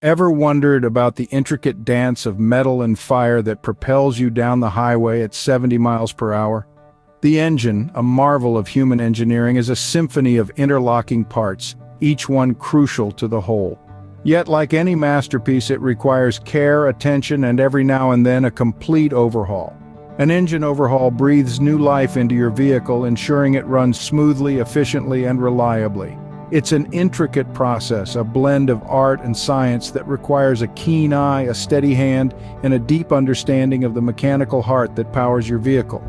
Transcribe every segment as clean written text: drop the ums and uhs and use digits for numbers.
Ever wondered about the intricate dance of metal and fire that propels you down the highway at 70 miles per hour? The engine, a marvel of human engineering, is a symphony of interlocking parts, each one crucial to the whole. Yet, like any masterpiece, it requires care, attention, and every now and then a complete overhaul. An engine overhaul breathes new life into your vehicle, ensuring it runs smoothly, efficiently, and reliably. It's an intricate process, a blend of art and science that requires a keen eye, a steady hand, and a deep understanding of the mechanical heart that powers your vehicle.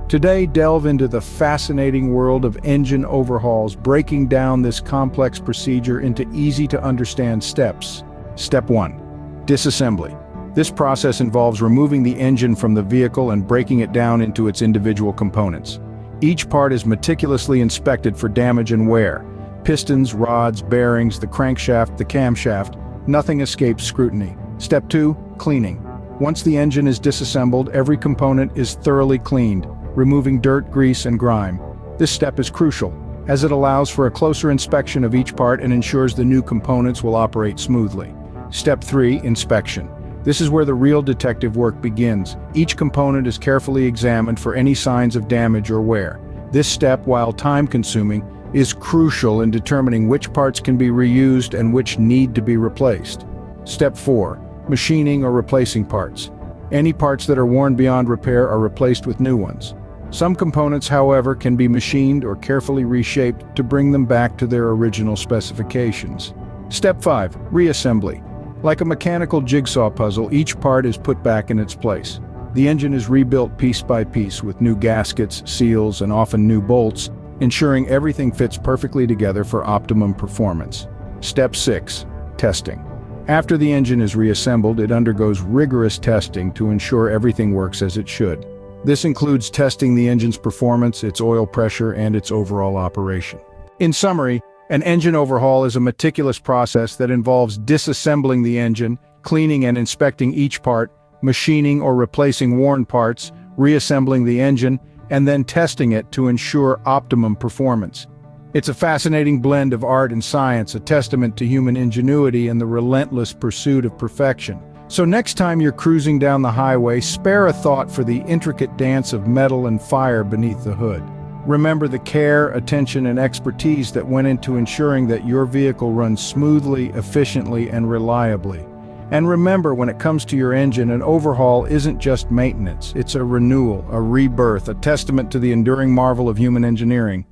Today, delve into the fascinating world of engine overhauls, breaking down this complex procedure into easy-to-understand steps. Step 1. Disassembly. This process involves removing the engine from the vehicle and breaking it down into its individual components. Each part is meticulously inspected for damage and wear. Pistons, rods, bearings, the crankshaft, the camshaft, nothing escapes scrutiny. Step 2. Cleaning. Once the engine is disassembled, every component is thoroughly cleaned, removing dirt, grease, and grime. This step is crucial, as it allows for a closer inspection of each part and ensures the new components will operate smoothly. Step 3. Inspection. This is where the real detective work begins. Each component is carefully examined for any signs of damage or wear. This step, while time-consuming, is crucial in determining which parts can be reused and which need to be replaced. Step 4. Machining or replacing parts. Any parts that are worn beyond repair are replaced with new ones. Some components, however, can be machined or carefully reshaped to bring them back to their original specifications. Step 5. Reassembly. Like a mechanical jigsaw puzzle, each part is put back in its place. The engine is rebuilt piece by piece with new gaskets, seals, and often new bolts, ensuring everything fits perfectly together for optimum performance. Step 6. Testing. After the engine is reassembled, it undergoes rigorous testing to ensure everything works as it should. This includes testing the engine's performance, its oil pressure, and its overall operation. In summary, an engine overhaul is a meticulous process that involves disassembling the engine, cleaning and inspecting each part, machining or replacing worn parts, reassembling the engine, and then testing it to ensure optimum performance. It's a fascinating blend of art and science, a testament to human ingenuity and the relentless pursuit of perfection. So next time you're cruising down the highway, spare a thought for the intricate dance of metal and fire beneath the hood. Remember the care, attention, and expertise that went into ensuring that your vehicle runs smoothly, efficiently, and reliably. And remember, when it comes to your engine, an overhaul isn't just maintenance. It's a renewal, a rebirth, a testament to the enduring marvel of human engineering.